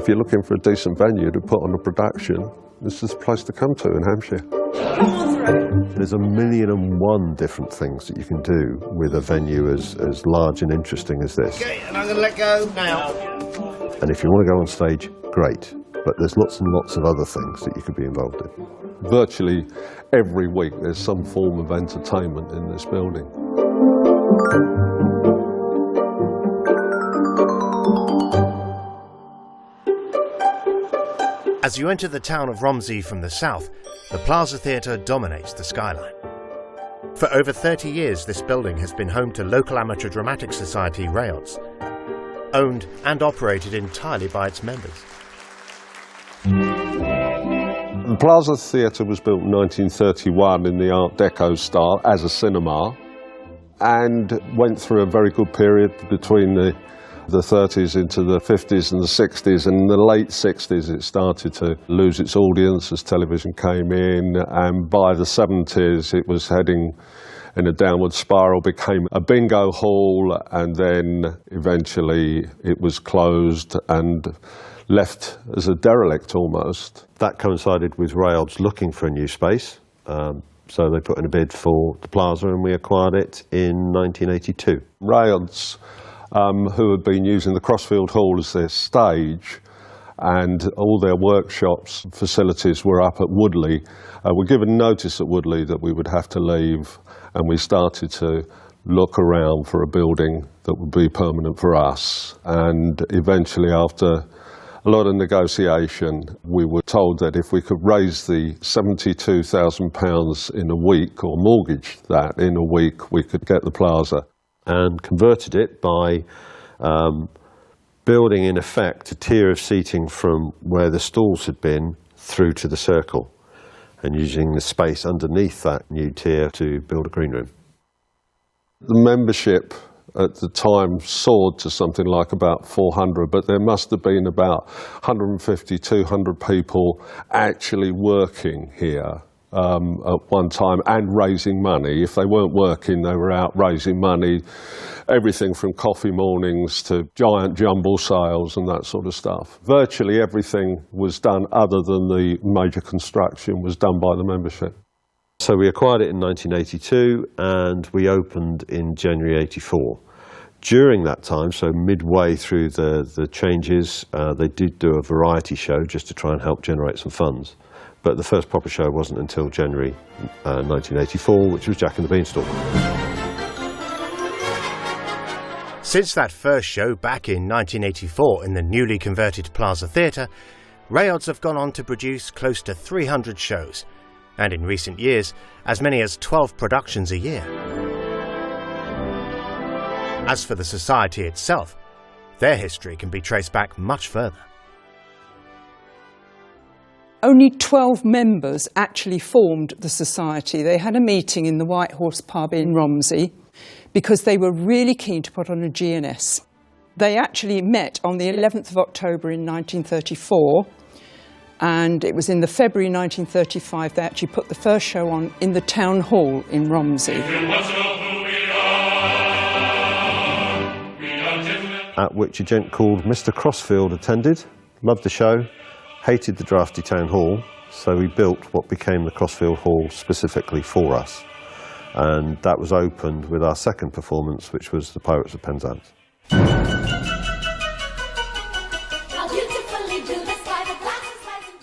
if you're looking for a decent venue to put on a production, this is the place to come to in Hampshire. There's 1,000,001 different things that you can do with a venue as large and interesting as this. Okay, and I'm going to let go now. And if you want to go on stage, great. But there's lots and lots of other things that you could be involved in. Virtually every week there's some form of entertainment in this building. As you enter the town of Romsey from the south, the Plaza Theatre dominates the skyline. For over 30 years, this building has been home to local amateur dramatic society Rayots, owned and operated entirely by its members. The Plaza Theatre was built in 1931 in the Art Deco style as a cinema, and went through a very good period between the 30s into the 50s and the 60s, and in the late 60s it started to lose its audience as television came in, and by the 70s it was heading in a downward spiral, became a bingo hall, and then eventually it was closed and left as a derelict almost. That coincided with Rayots looking for a new space, so they put in a bid for the Plaza and we acquired it in 1982. Rayots, who had been using the Crossfield Hall as their stage, and all their workshops facilities were up at Woodley, were given notice at Woodley that we would have to leave, and we started to look around for a building that would be permanent for us. And eventually, after a lot of negotiation, we were told that if we could raise the £72,000 in a week, or mortgage that in a week, we could get the Plaza. And converted it by building, in effect, a tier of seating from where the stalls had been through to the circle, and using the space underneath that new tier to build a green room. The membership at the time soared to something like about 400, but there must have been about 150, 200 people actually working here at one time and raising money. If they weren't working, they were out raising money. Everything from coffee mornings to giant jumble sales and that sort of stuff. Virtually everything was done other than the major construction was done by the membership. So we acquired it in 1982 and we opened in January 84. During that time, so midway through the changes, they did do a variety show just to try and help generate some funds. But the first proper show wasn't until January 1984, which was Jack and the Beanstalk. Since that first show back in 1984 in the newly converted Plaza Theatre, Rayots have gone on to produce close to 300 shows, and in recent years, as many as 12 productions a year. As for the society itself, their history can be traced back much further. Only 12 members actually formed the society. They had a meeting in the White Horse pub in Romsey because they were really keen to put on a G&S. They actually met on the 11th of October in 1934, and it was in the February 1935 they actually put the first show on in the town hall in Romsey. At which a gent called Mr. Crossfield attended, loved the show, hated the drafty town hall, so he built what became the Crossfield Hall specifically for us. And that was opened with our second performance, which was the Pirates of Penzance.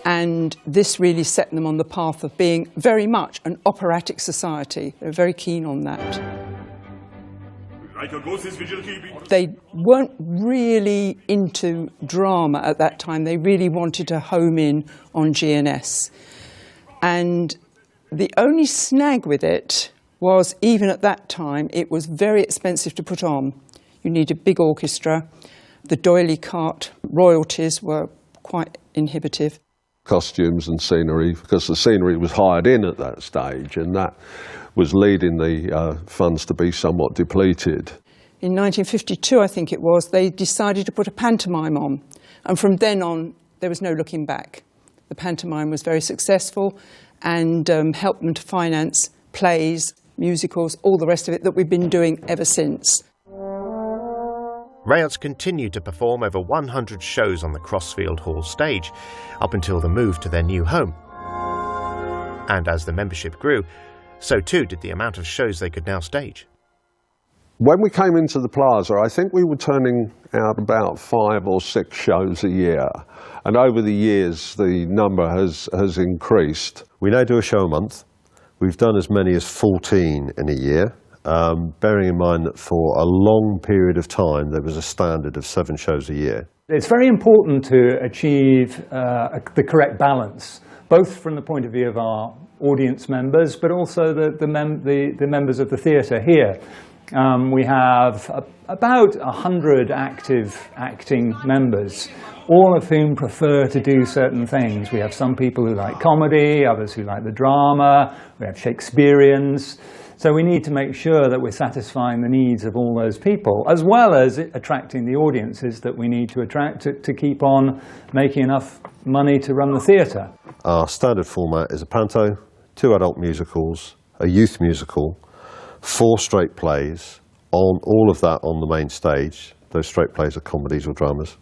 And this really set them on the path of being very much an operatic society. They were very keen on that. They weren't really into drama at that time. They really wanted to home in on G&S. And the only snag with it was, even at that time, it was very expensive to put on. You needed a big orchestra. The doily cart royalties were quite inhibitive. Costumes and scenery, because the scenery was hired in at that stage, and that was leading the funds to be somewhat depleted. In 1952, I think it was, they decided to put a pantomime on, and from then on there was no looking back. The pantomime was very successful and helped them to finance plays, musicals, all the rest of it that we've been doing ever since. Rayot's continued to perform over 100 shows on the Crossfield Hall stage, up until the move to their new home. And as the membership grew, so too did the amount of shows they could now stage. When we came into the Plaza, I think we were turning out about 5 or 6 shows a year. And over the years, the number has increased. We now do a show a month. We've done as many as 14 in a year, bearing in mind that for a long period of time, there was a standard of 7 shows a year. It's very important to achieve the correct balance, both from the point of view of our audience members, but also the members of the theatre here. We have about 100 active acting members, all of whom prefer to do certain things. We have some people who like comedy, others who like the drama, we have Shakespeareans. So we need to make sure that we're satisfying the needs of all those people, as well as attracting the audiences that we need to attract to keep on making enough money to run the theatre. Our standard format is a panto, 2 adult musicals, a youth musical, 4 straight plays, on all of that on the main stage. Those straight plays are comedies or dramas.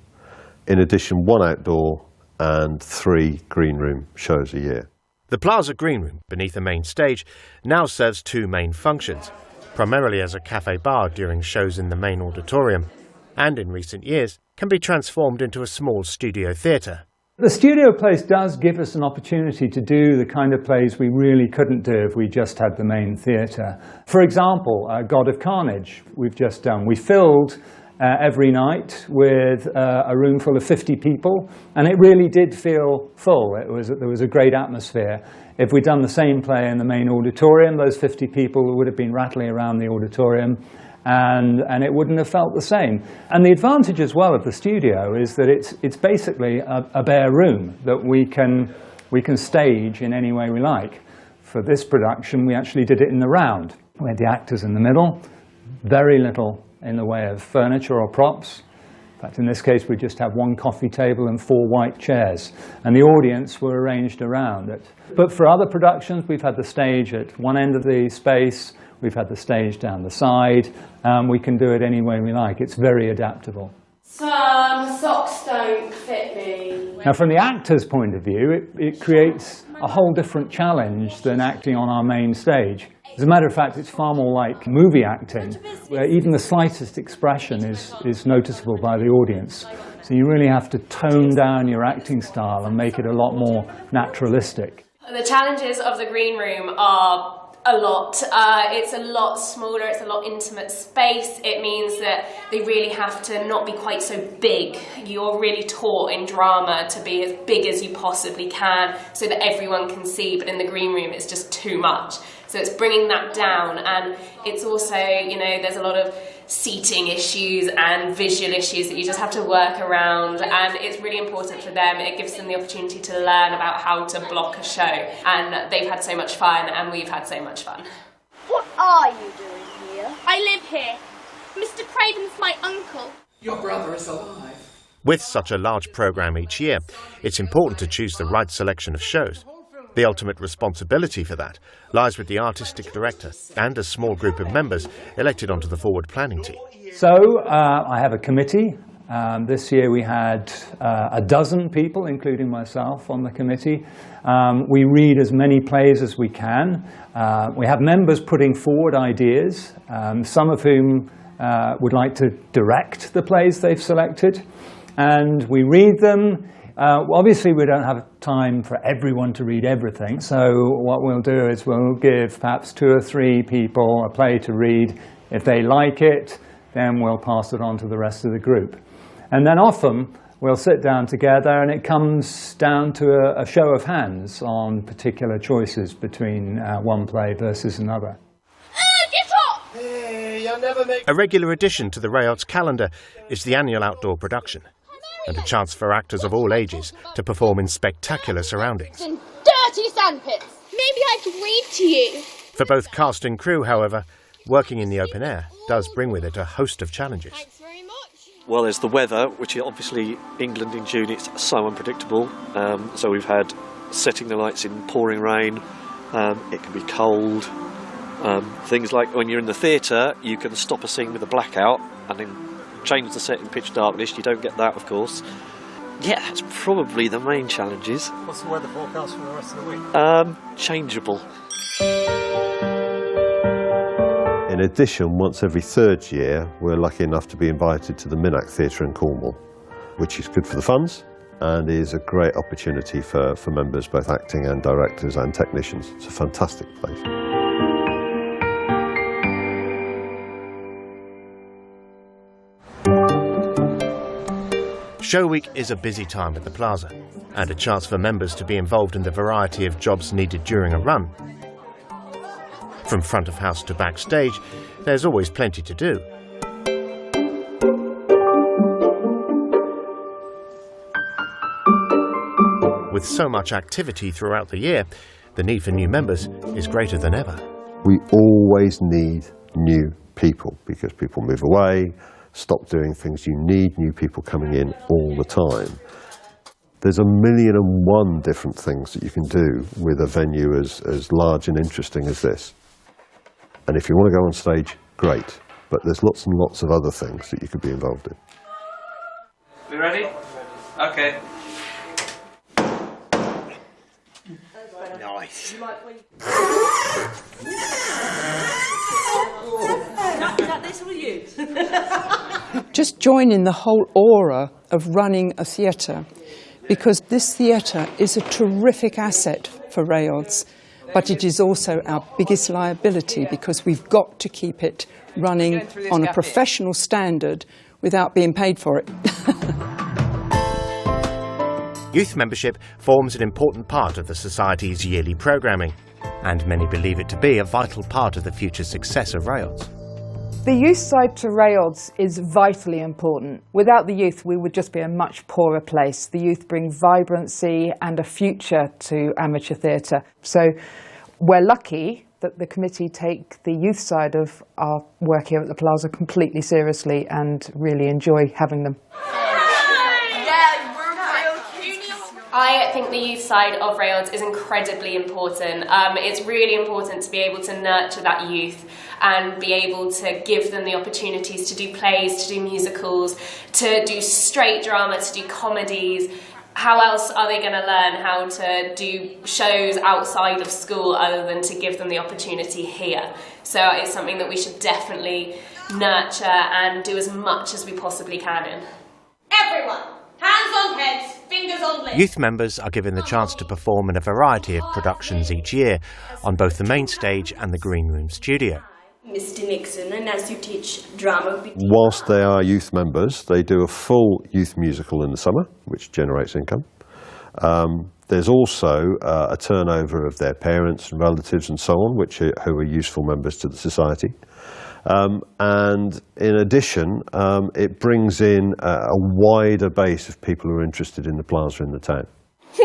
In addition, 1 outdoor and 3 green room shows a year. The Plaza Green Room, beneath the main stage, now serves 2 main functions, primarily as a cafe bar during shows in the main auditorium, and in recent years can be transformed into a small studio theatre. The studio place does give us an opportunity to do the kind of plays we really couldn't do if we just had the main theatre. For example, God of Carnage we've just done. We filled every night with a room full of 50 people, and it really did feel full. There was a great atmosphere. If we'd done the same play in the main auditorium, those 50 people would have been rattling around the auditorium, and it wouldn't have felt the same. And the advantage as well of the studio is that it's basically a bare room that we can stage in any way we like. For this production, we actually did it in the round. We had the actors in the middle, very little in the way of furniture or props. In fact, in this case, we just have 1 coffee table and 4 white chairs, and the audience were arranged around it. But for other productions, we've had the stage at one end of the space, we've had the stage down the side, we can do it any way we like. It's very adaptable. Some socks don't fit me. Now, from the actor's point of view, it creates a whole different challenge than acting on our main stage. As a matter of fact, it's far more like movie acting, where even the slightest expression is noticeable by the audience. So you really have to tone down your acting style and make it a lot more naturalistic. The challenges of the green room are a lot. It's a lot smaller, it's a lot intimate space. It means that they really have to not be quite so big. You're really taught in drama to be as big as you possibly can so that everyone can see, but in the green room it's just too much. So it's bringing that down, and it's also, there's a lot of seating issues and visual issues that you just have to work around, and it's really important for them. It gives them the opportunity to learn about how to block a show, and they've had so much fun and we've had so much fun. What are you doing here? I live here. Mr. Craven's my uncle. Your brother is alive. With such a large programme each year, it's important to choose the right selection of shows. The ultimate responsibility for that lies with the artistic director and a small group of members elected onto the forward planning team. So I have a committee. This year we had a dozen people, including myself, on the committee. We read as many plays as we can. We have members putting forward ideas, some of whom would like to direct the plays they've selected. And we read them. Obviously, we don't have time for everyone to read everything, so what we'll do is we'll give perhaps 2 or 3 people a play to read. If they like it, then we'll pass it on to the rest of the group. And then often, we'll sit down together, and it comes down to a show of hands on particular choices between one play versus another. Get up! Hey, you'll never make... A regular addition to the Rayot's calendar is the annual outdoor production, and a chance for actors of all ages to perform in spectacular surroundings. In dirty sandpits. Maybe I could read to you. For both cast and crew, however, working in the open air does bring with it a host of challenges. Thanks very much. Well, there's the weather, which is obviously England in June, it's so unpredictable. So we've had setting the lights in pouring rain, it can be cold. Things like when you're in the theatre, you can stop a scene with a blackout and then change the set in pitch darkness. You don't get that, of course. Yeah, that's probably the main challenges. What's the weather forecast for the rest of the week? Changeable. In addition, once every third year, we're lucky enough to be invited to the Minack Theatre in Cornwall, which is good for the funds and is a great opportunity for members, both acting and directors and technicians. It's a fantastic place. Show Week is a busy time at the Plaza, and a chance for members to be involved in the variety of jobs needed during a run. From front of house to backstage, there's always plenty to do. With so much activity throughout the year, the need for new members is greater than ever. We always need new people because people move away, stop doing things. You need new people coming in all the time. There's 1,000,001 different things that you can do with a venue as large and interesting as this. And if you want to go on stage, great. But there's lots and lots of other things that you could be involved in. We ready? Okay. Nice. Just join in the whole aura of running a theatre, because this theatre is a terrific asset for Rayod's, but it is also our biggest liability because we've got to keep it running on a professional standard without being paid for it. Youth membership forms an important part of the Society's yearly programming, and many believe it to be a vital part of the future success of Rayod's. The youth side to Rayod's is vitally important. Without the youth, we would just be a much poorer place. The youth bring vibrancy and a future to amateur theatre. So we're lucky that the committee take the youth side of our work here at the Plaza completely seriously and really enjoy having them. I think the youth side of Rayod's is incredibly important. It's really important to be able to nurture that youth and be able to give them the opportunities to do plays, to do musicals, to do straight drama, to do comedies. How else are they going to learn how to do shows outside of school other than to give them the opportunity here? So it's something that we should definitely nurture and do as much as we possibly can in. Everyone, hands on heads, fingers on lips. Youth members are given the chance to perform in a variety of productions each year on both the main stage and the Green Room studio. Mr. Nixon, and as you teach drama... Whilst they are youth members, they do a full youth musical in the summer, which generates income. There's also a turnover of their parents and relatives and so on, who are useful members to the society. And in addition, it brings in a wider base of people who are interested in the Plaza in the town.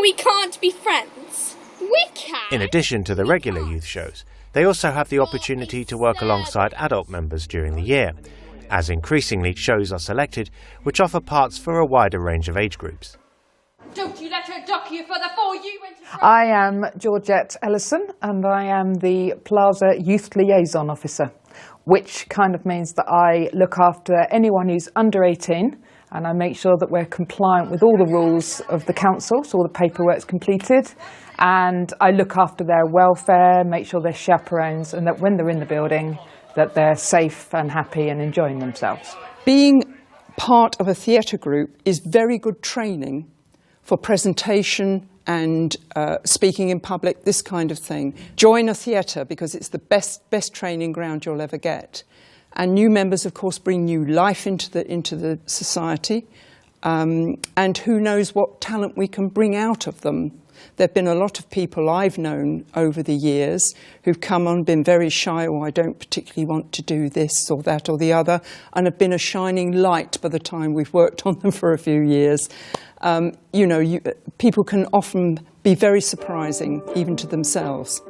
We can't be friends. We can. In addition to the regular youth shows, they also have the opportunity to work alongside adult members during the year, as increasingly shows are selected which offer parts for a wider range of age groups. Don't you let her dock you for the 4 you went to... I am Georgette Ellison and I am the Plaza Youth Liaison Officer, which kind of means that I look after anyone who's under 18 and I make sure that we're compliant with all the rules of the council, so all the paperwork's completed, and I look after their welfare, make sure they're chaperones, and that when they're in the building that they're safe and happy and enjoying themselves. Being part of a theatre group is very good training for presentation and speaking in public, this kind of thing. Join a theatre because it's the best training ground you'll ever get. And new members, of course, bring new life into the society. And who knows what talent we can bring out of them. There have been a lot of people I've known over the years who've come on, been very shy, or I don't particularly want to do this or that or the other, and have been a shining light by the time we've worked on them for a few years. People can often be very surprising, even to themselves.